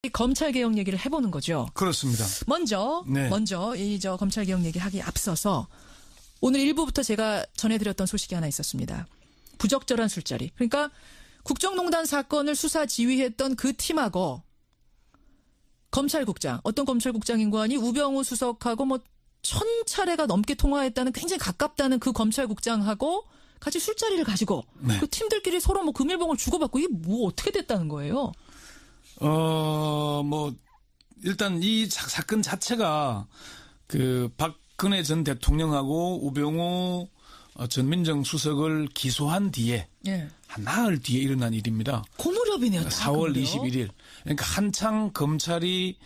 이 검찰 개혁 얘기를 해보는 거죠. 그렇습니다. 먼저 이 검찰 개혁 얘기하기 앞서서 오늘 1부부터 제가 전해드렸던 소식이 하나 있었습니다. 부적절한 술자리. 그러니까 국정농단 사건을 수사 지휘했던 그 팀하고 검찰국장, 어떤 검찰국장인관이 우병우 수석하고 1000차례가 넘게 통화했다는, 굉장히 가깝다는 그 검찰국장하고 같이 술자리를 가지고 그 팀들끼리 서로 금일봉을 주고받고, 이게 어떻게 됐다는 거예요? 일단 이 사건 자체가 그 박근혜 전 대통령하고 우병우 전 민정수석을 기소한 뒤에 한 나흘 뒤에 일어난 일입니다. 그 무렵이네요. 4월 21일. 그러니까 한창 검찰이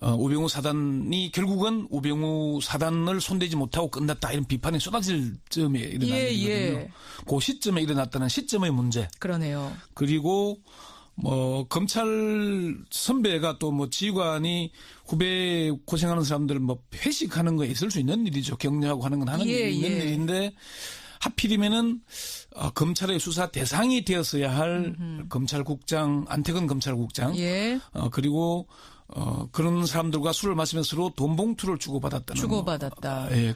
우병우 사단이 결국은 우병우 사단을 손대지 못하고 끝났다, 이런 비판이 쏟아질 즈음에 일어난 일이거든요. 그 시점에 일어났다는 시점의 문제. 그러네요. 그리고 검찰 선배가 또 지휘관이 후배 고생하는 사람들 회식하는 거에 있을 수 있는 일이죠. 격려하고 하는 건 있는 일인데, 하필이면은 검찰의 수사 대상이 되었어야 할 검찰국장, 안태근 검찰국장, 그리고 그런 사람들과 술을 마시면서 서로 돈 봉투를 주고받았다.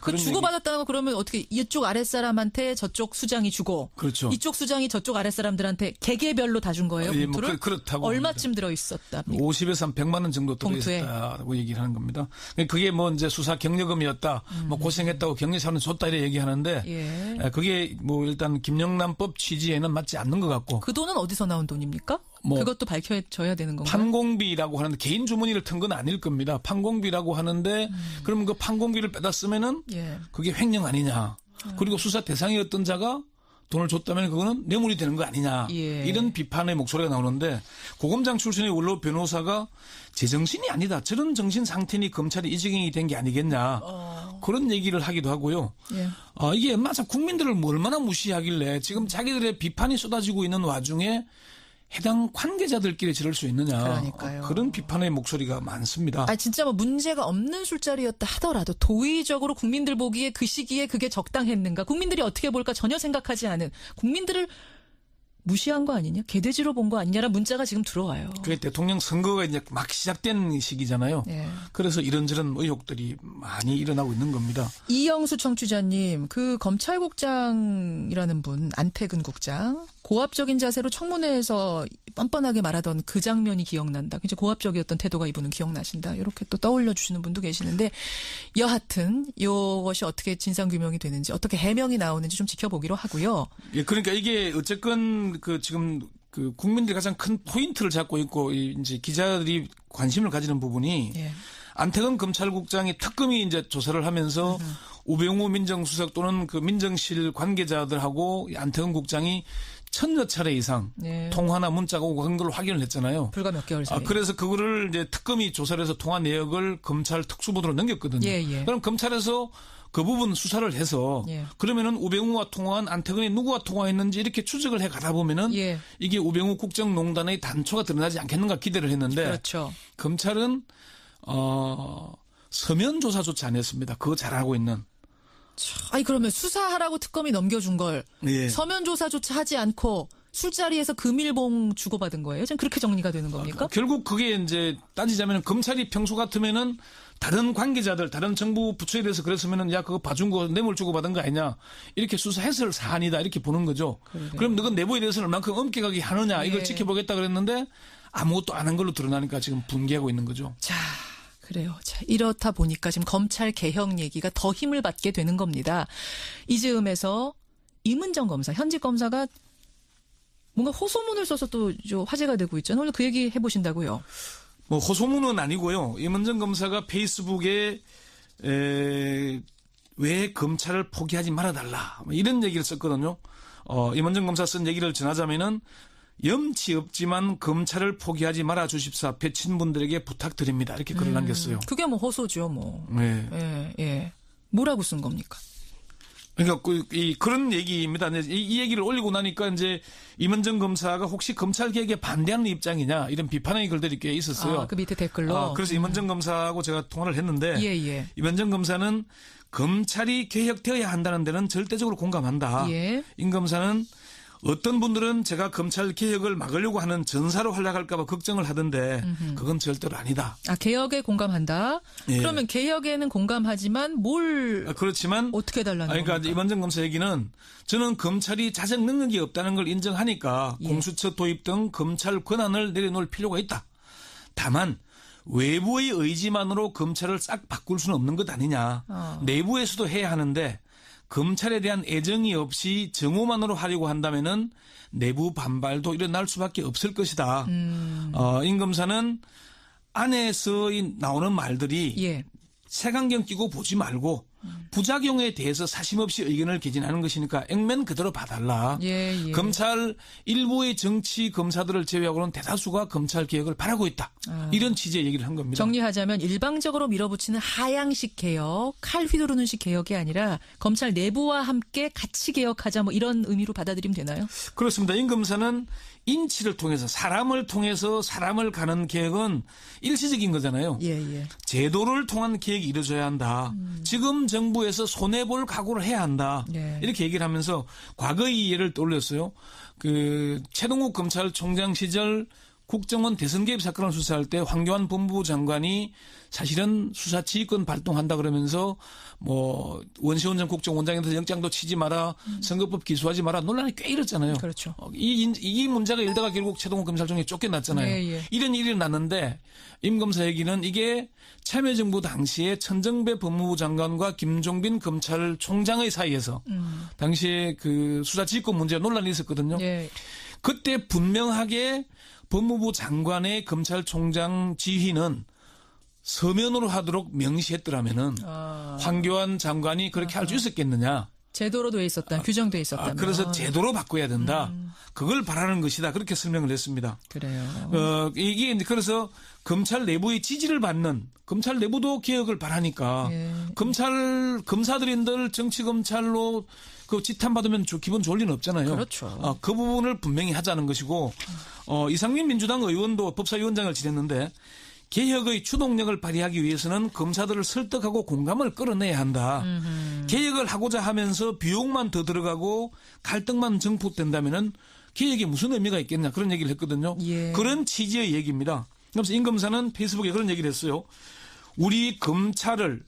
그 주고받았다는 거, 그러면 어떻게 이쪽 아랫사람한테 저쪽 수장이 주고, 그렇죠. 이쪽 수장이 저쪽 아랫사람들한테 개개별로 다 준 거예요? 봉투를? 그렇다고. 얼마쯤 들어있었다? 50에서 한 100만 원 정도 들어있었다고 얘기를 하는 겁니다. 그게 이제 수사 격려금이었다. 고생했다고 격려사는 줬다, 이렇게 얘기하는데, 그게 일단 김영란법 취지에는 맞지 않는 것 같고. 그 돈은 어디서 나온 돈입니까? 그것도 밝혀져야 되는 건가요? 판공비라고 하는데, 개인 주머니를 튼 건 아닐 겁니다. 판공비라고 하는데, 그러면 그 판공비를 빼다 쓰면은 그게 횡령 아니냐. 그리고 수사 대상이었던 자가 돈을 줬다면 그거는 뇌물이 되는 거 아니냐. 이런 비판의 목소리가 나오는데, 고검장 출신의 원로 변호사가 제정신이 아니다, 저런 정신 상태니 검찰이 이 지경이 된 게 아니겠냐. 그런 얘기를 하기도 하고요. 이게 맞아, 국민들을 얼마나 무시하길래 지금 자기들의 비판이 쏟아지고 있는 와중에 해당 관계자들끼리 저럴 수 있느냐. 그러니까요. 그런 비판의 목소리가 많습니다. 진짜 문제가 없는 술자리였다 하더라도 도의적으로 국민들 보기에 그 시기에 그게 적당했는가, 국민들이 어떻게 볼까 전혀 생각하지 않은, 국민들을 무시한 거 아니냐, 개돼지로 본 거 아니냐라는 문자가 지금 들어와요. 그게 대통령 선거가 이제 막 시작된 시기잖아요. 그래서 이런저런 의혹들이 많이 일어나고 있는 겁니다. 이영수 청취자님, 그 검찰국장이라는 분, 안태근 국장, 고압적인 자세로 청문회에서 뻔뻔하게 말하던 그 장면이 기억난다. 굉장히 고압적이었던 태도가 이분은 기억나신다. 이렇게 또 떠올려 주시는 분도 계시는데, 여하튼 이것이 어떻게 진상규명이 되는지, 어떻게 해명이 나오는지 좀 지켜보기로 하고요. 그러니까 이게 어쨌건 지금 국민들이 가장 큰 포인트를 잡고 있고, 이제 기자들이 관심을 가지는 부분이, 안태근 검찰국장이 특검이 이제 조사를 하면서 우병우 민정수석 또는 그 민정실 관계자들하고 안태근 국장이 1000여 차례 이상 통화나 문자가 오고 그런 걸 확인을 했잖아요. 불과 몇 개월 사이. 그래서 그거를 이제 특검이 조사를 해서 통화 내역을 검찰 특수부대로 넘겼거든요. 그럼 검찰에서 그 부분 수사를 해서 그러면은 우병우와 통화한 안태근이 누구와 통화했는지 이렇게 추적을 해 가다 보면은 이게 우병우 국정농단의 단초가 드러나지 않겠는가 기대를 했는데, 그렇죠. 검찰은 서면 조사조차 안 했습니다. 그거 잘하고 있는. 그러면 수사하라고 특검이 넘겨준 걸 서면 조사조차 하지 않고 술자리에서 금일봉 주고받은 거예요? 지금 그렇게 정리가 되는 겁니까? 결국 그게 이제 따지자면, 검찰이 평소 같으면은 다른 관계자들, 다른 정부 부처에 대해서 그랬으면은, 야, 그거 봐준 거 뇌물 주고받은 거 아니냐, 이렇게 수사했을 사안이다, 이렇게 보는 거죠. 그럼 너가 내부에 대해서는 얼만큼 엄격하게 하느냐, 이걸 지켜보겠다 그랬는데 아무것도 안 한 걸로 드러나니까 지금 분개하고 있는 거죠. 자, 그래요. 자, 이렇다 보니까 지금 검찰 개혁 얘기가 더 힘을 받게 되는 겁니다. 이 즈음에서 임은정 검사, 현직 검사가 뭔가 호소문을 써서 또 화제가 되고 있잖아요. 오늘 그 얘기 해보신다고요? 호소문은 아니고요. 임은정 검사가 페이스북에 왜 검찰을 포기하지 말아달라, 이런 얘기를 썼거든요. 임은정 검사 쓴 얘기를 전하자면은, 염치 없지만 검찰을 포기하지 말아 주십사, 배친분들에게 부탁드립니다, 이렇게 글을 남겼어요. 그게 호소죠, 뭐라고 쓴 겁니까? 그러니까 그런 얘기입니다. 이 얘기를 올리고 나니까 이제 임은정 검사가 혹시 검찰 개혁에 반대하는 입장이냐, 이런 비판의 글들이 꽤 있었어요. 그 밑에 댓글로. 그래서 임은정 검사하고 제가 통화를 했는데, 임은정 검사는 검찰이 개혁되어야 한다는 데는 절대적으로 공감한다. 임 검사는 어떤 분들은 제가 검찰 개혁을 막으려고 하는 전사로 활약할까 봐 걱정을 하던데 그건 절대로 아니다. 개혁에 공감한다. 예. 그러면 개혁에는 공감하지만 그렇지만 어떻게 달라는 겁니까? 그러니까 이만정 검사 얘기는 저는 검찰이 자정 능력이 없다는 걸 인정하니까 공수처 도입 등 검찰 권한을 내려놓을 필요가 있다. 다만 외부의 의지만으로 검찰을 싹 바꿀 수는 없는 것 아니냐. 내부에서도 해야 하는데 검찰에 대한 애정이 없이 정오만으로 하려고 한다면은 내부 반발도 일어날 수밖에 없을 것이다. 임 검사는 안에서 나오는 말들이 색안경 끼고 보지 말고 부작용에 대해서 사심없이 의견을 개진하는 것이니까 액면 그대로 봐달라. 검찰 일부의 정치 검사들을 제외하고는 대다수가 검찰 개혁을 바라고 있다. 이런 취지의 얘기를 한 겁니다. 정리하자면 일방적으로 밀어붙이는 하향식 개혁, 칼 휘두르는 식 개혁이 아니라 검찰 내부와 함께 같이 개혁하자 뭐 이런 의미로 받아들이면 되나요? 그렇습니다. 임 검사는 인치를 통해서 사람을 가는 개혁은 일시적인 거잖아요. 제도를 통한 개혁이 이루어져야 한다. 지금 정부에서 손해볼 각오를 해야 한다. 이렇게 얘기를 하면서 과거의 예를 떠올렸어요. 최동욱 검찰총장 시절 국정원 대선 개입 사건을 수사할 때 황교안 법무부 장관이 사실은 수사 지휘권 발동한다 그러면서 뭐 원시훈 전 국정원장한테 영장도 치지 마라, 선거법 기소하지 마라 논란이 꽤 일었잖아요. 그렇죠. 이 문제가 일다가 결국 최동욱 검찰총장이 쫓겨났잖아요. 이런 일이 났는데 임 검사 얘기는 이게 참여정부 당시에 천정배 법무부 장관과 김종빈 검찰총장의 사이에서 당시에 수사 지휘권 문제가 논란이 있었거든요. 그때 분명하게 법무부 장관의 검찰총장 지휘는 서면으로 하도록 명시했더라면은 황교안 장관이 그렇게 할 수 있었겠느냐. 제도로 돼 있었다. 규정돼 있었다면. 그래서 제도로 바꿔야 된다. 그걸 바라는 것이다. 그렇게 설명을 했습니다. 그래요. 이게 그래서 검찰 내부의 지지를 받는 검찰 내부도 개혁을 바라니까 검사들인들 정치 검찰로 지탄 받으면 기분 좋을 리는 없잖아요. 그렇죠. 그 부분을 분명히 하자는 것이고 이상민 민주당 의원도 법사위원장을 지냈는데 개혁의 추동력을 발휘하기 위해서는 검사들을 설득하고 공감을 끌어내야 한다. 개혁을 하고자 하면서 비용만 더 들어가고 갈등만 증폭된다면은 개혁에 무슨 의미가 있겠냐 그런 얘기를 했거든요. 그런 취지의 얘기입니다. 그래서 임 검사는 페이스북에 그런 얘기를 했어요. 우리 검찰을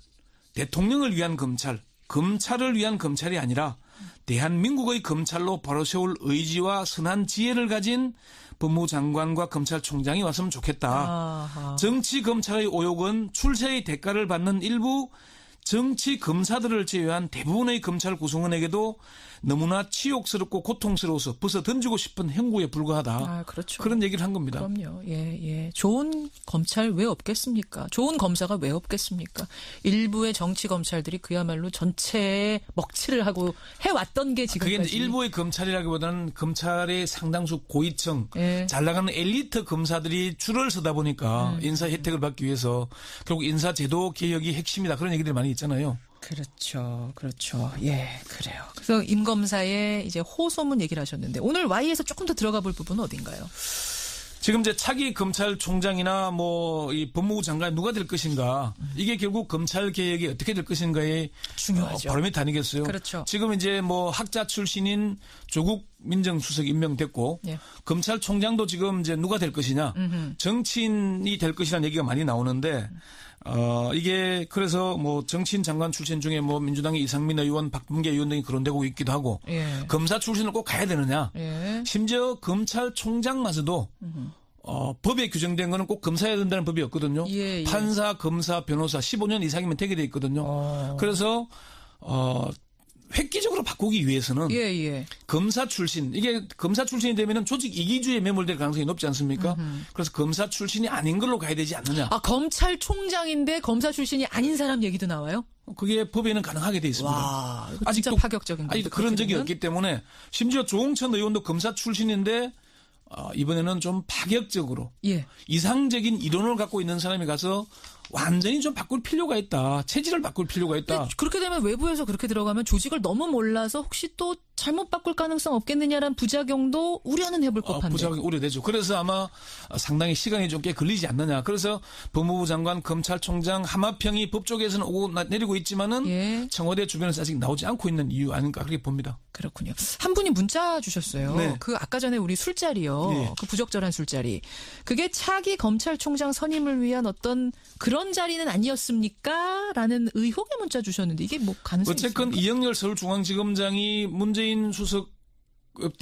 대통령을 위한 검찰을 위한 검찰이 아니라 대한민국의 검찰로 바로 세울 의지와 선한 지혜를 가진 법무부 장관과 검찰총장이 왔으면 좋겠다. 정치 검찰의 오욕은 출세의 대가를 받는 일부 정치 검사들을 제외한 대부분의 검찰 구성원에게도 너무나 치욕스럽고 고통스러워서 벗어 던지고 싶은 행구에 불과하다. 그렇죠. 그런 얘기를 한 겁니다. 그럼요. 좋은 검찰 왜 없겠습니까? 좋은 검사가 왜 없겠습니까? 일부의 정치 검찰들이 그야말로 전체에 먹칠을 하고 해왔던 게 지금까지. 그게 일부의 검찰이라기보다는 검찰의 상당수 고위층, 잘 나가는 엘리트 검사들이 줄을 서다 보니까 인사 혜택을 받기 위해서 결국 인사제도 개혁이 핵심이다. 그런 얘기들이 많이 있잖아요. 그렇죠. 그래요. 그래서 임 검사의 이제 호소문 얘기를 하셨는데 오늘 Y에서 조금 더 들어가 볼 부분은 어딘가요? 지금 이제 차기 검찰총장이나 이 법무부 장관 누가 될 것인가 이게 결국 검찰 개혁이 어떻게 될 것인가에 중요하죠. 바로미터 아니겠어요? 그렇죠. 지금 이제 학자 출신인 조국 민정수석이 임명됐고 검찰총장도 지금 이제 누가 될 것이냐 정치인이 될 것이라는 얘기가 많이 나오는데 이게 그래서 정치인 장관 출신 중에 민주당의 이상민 의원, 박범계 의원 등이 거론되고 있기도 하고 검사 출신을 꼭 가야 되느냐. 심지어 검찰총장마저도 법에 규정된 거는 꼭 검사해야 된다는 법이 없거든요. 판사, 검사, 변호사 15년 이상이면 되게 돼 있거든요. 그래서 획기적으로 바꾸기 위해서는 검사 출신 이게 검사 출신이 되면은 조직 이기주의에 매몰될 가능성이 높지 않습니까? 그래서 검사 출신이 아닌 걸로 가야 되지 않느냐? 검찰총장인데 검사 출신이 아닌 사람 얘기도 나와요? 그게 법에는 가능하게 돼 있습니다. 와, 아직도 파격적인 건데. 아직도 그런 적이 없기 때문에 심지어 조홍천 의원도 검사 출신인데 이번에는 좀 파격적으로 이상적인 이론을 갖고 있는 사람이 가서 완전히 좀 바꿀 필요가 있다. 체질을 바꿀 필요가 있다. 그렇게 되면 외부에서 그렇게 들어가면 조직을 너무 몰라서 혹시 또 잘못 바꿀 가능성 없겠느냐라는 부작용도 우려는 해볼 법한데. 부작용이 우려되죠. 그래서 아마 상당히 시간이 좀 꽤 걸리지 않느냐. 그래서 법무부 장관, 검찰총장, 하마평이 법조계에서는 오고 내리고 있지만은 예. 청와대 주변에서 아직 나오지 않고 있는 이유 아닌가 그렇게 봅니다. 그렇군요. 한 분이 문자 주셨어요. 네. 그 아까 전에 우리 술자리요. 네. 그 부적절한 술자리. 그게 차기 검찰총장 선임을 위한 어떤 그런 자리는 아니었습니까? 라는 의혹의 문자 주셨는데 이게 뭐 가능성이 어쨌건 있습니까? 이영렬 서울중앙지검장이 문재인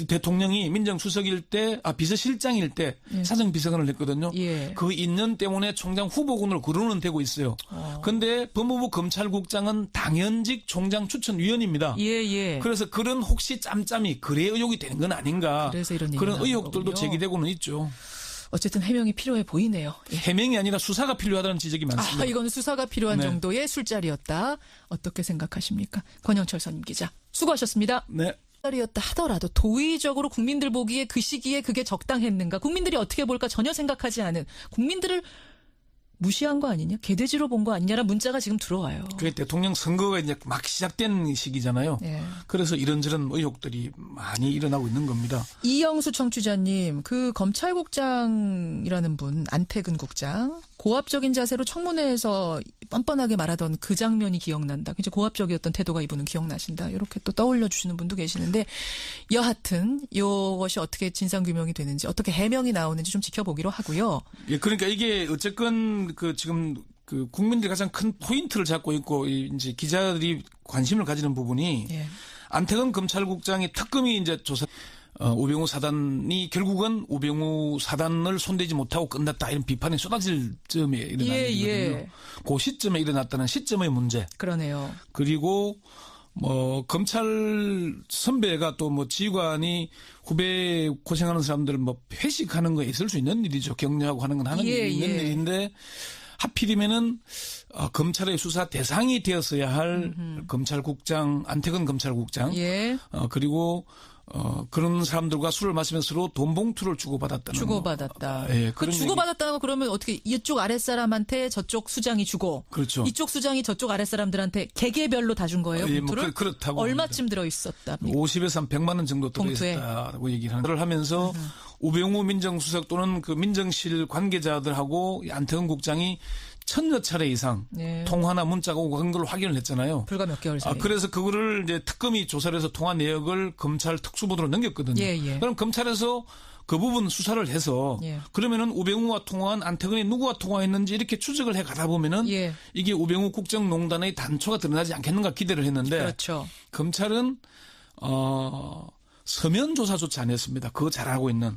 대통령이 민정수석일 때, 비서실장일 때 예. 사정비서관을 했거든요. 예. 그 인연 때문에 총장 후보군으로 거론은 되고 있어요. 그런데 법무부 검찰국장은 당연직 총장 추천위원입니다. 예. 그래서 그런 혹시 짬짬이 거래 의혹이 되는 건 아닌가. 그래서 이런 얘기가 그런 나오는 의혹들도 거군요. 제기되고는 있죠. 어쨌든 해명이 필요해 보이네요. 예. 해명이 아니라 수사가 필요하다는 지적이 많습니다. 이건 수사가 필요한 네. 정도의 술자리였다. 어떻게 생각하십니까? 권영철 선임 기자. 수고하셨습니다. 네. 술자리였다 하더라도 도의적으로 국민들 보기에 그 시기에 그게 적당했는가? 국민들이 어떻게 볼까 전혀 생각하지 않은 국민들을 무시한 거 아니냐? 개돼지로 본 거 아니냐라는 문자가 지금 들어와요. 그게 대통령 선거가 이제 막 시작된 시기잖아요. 예. 그래서 이런저런 의혹들이 많이 일어나고 있는 겁니다. 이영수 청취자님, 그 검찰국장이라는 분, 안태근 국장, 고압적인 자세로 청문회에서 뻔뻔하게 말하던 그 장면이 기억난다. 이제 고압적이었던 태도가 이분은 기억나신다. 이렇게 또 떠올려 주시는 분도 계시는데 여하튼 이것이 어떻게 진상규명이 되는지 어떻게 해명이 나오는지 좀 지켜보기로 하고요. 예, 그러니까 이게 어쨌건 지금 국민들이 가장 큰 포인트를 잡고 있고 이제 기자들이 관심을 가지는 부분이 예. 안태근 검찰국장의 특검이 이제 조사 우병우 사단이 결국은 우병우 사단을 손대지 못하고 끝났다 이런 비판이 쏟아질 점에 일어나는 일이거든요. 그 시점에 일어났다는 시점의 문제. 그러네요. 그리고 검찰 선배가 또 지휘관이 후배 고생하는 사람들 회식하는 거에 있을 수 있는 일이죠. 격려하고 하는 건 있는 일인데 하필이면은 검찰의 수사 대상이 되었어야 할 검찰국장 안태근 검찰국장 그리고 그런 사람들과 술을 마시면서 서로 돈 봉투를 주고받았다는 주고받았다. 예, 그 주고받았다는 거 그러면 어떻게 이쪽 아랫사람한테 저쪽 수장이 주고 그렇죠. 이쪽 수장이 저쪽 아랫사람들한테 개개별로 다 준 거예요? 예, 봉투를? 그렇다고 얼마쯤 들어 있었다? 50에서 한 100만 원 정도 들어 있었다고 얘기를 하면서 우병우 민정수석 또는 그 민정실 관계자들하고 안태근 국장이 1000여 차례 이상 통화나 문자가 오고 그런 걸 확인을 했잖아요. 불과 몇 개월 사이에. 그래서 그거를 이제 특검이 조사를 해서 통화 내역을 검찰 특수부대로 넘겼거든요. 그럼 검찰에서 그 부분 수사를 해서 그러면은 우병우와 통화한 안태근이 누구와 통화했는지 이렇게 추적을 해 가다 보면은 이게 우병우 국정농단의 단초가 드러나지 않겠는가 기대를 했는데 그렇죠. 검찰은 서면 조사조차 안 했습니다. 그거 잘하고 있는.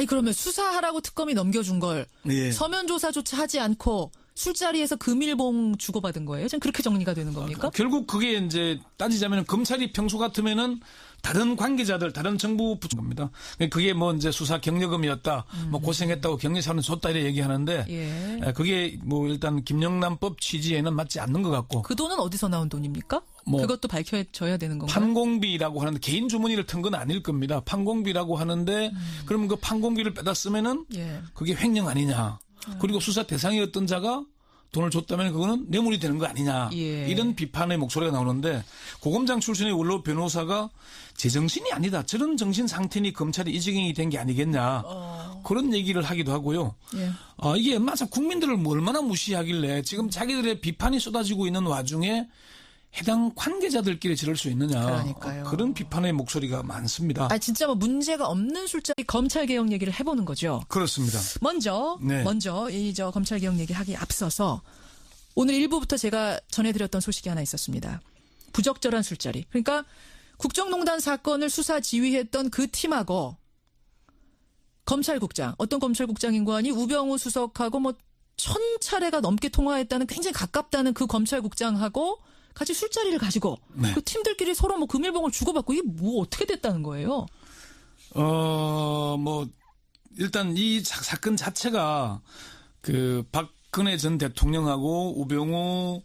그러면 수사하라고 특검이 넘겨준 걸 서면 조사조차 하지 않고 술자리에서 금일봉 주고받은 거예요? 지금 그렇게 정리가 되는 겁니까? 결국 그게 이제 따지자면 검찰이 평소 같으면은 다른 관계자들, 다른 정부 부처 겁니다. 그게 이제 수사 경력금이었다, 고생했다고 격려사는 줬다 이래 얘기하는데, 그게 일단 김영란법 취지에는 맞지 않는 것 같고. 그 돈은 어디서 나온 돈입니까? 그것도 밝혀져야 되는 건가요? 판공비라고 하는데 개인 주머니를 튼 건 아닐 겁니다. 판공비라고 하는데, 그러면 그 판공비를 빼다 쓰면은 그게 횡령 아니냐. 그리고 수사 대상이었던 자가 돈을 줬다면 그거는 뇌물이 되는 거 아니냐. 이런 비판의 목소리가 나오는데 고검장 출신의 원로 변호사가 제정신이 아니다. 저런 정신 상태니 검찰이 이 지경이 된 게 아니겠냐. 그런 얘기를 하기도 하고요. 이게 맞아 국민들을 얼마나 무시하길래 지금 자기들의 비판이 쏟아지고 있는 와중에 해당 관계자들끼리 저럴 수 있느냐. 그러니까요. 그런 비판의 목소리가 많습니다. 진짜 문제가 없는 술자리 검찰개혁 얘기를 해보는 거죠. 그렇습니다. 먼저 이 검찰개혁 얘기하기에 앞서서 오늘 1부부터 제가 전해드렸던 소식이 하나 있었습니다. 부적절한 술자리. 그러니까 국정농단 사건을 수사 지휘했던 그 팀하고 검찰국장, 어떤 검찰국장인 거 아니 우병우 수석하고 1000차례가 넘게 통화했다는 굉장히 가깝다는 그 검찰국장하고 같이 술자리를 가지고 그 팀들끼리 서로 금일봉을 주고받고 이게 어떻게 됐다는 거예요? 일단 이 사건 자체가 박근혜 전 대통령하고 우병우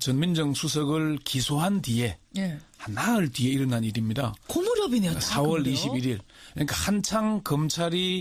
전 민정수석을 기소한 뒤에 한 나흘 뒤에 일어난 일입니다. 고무렵이네요. 4월 21일. 그러니까 한창 검찰이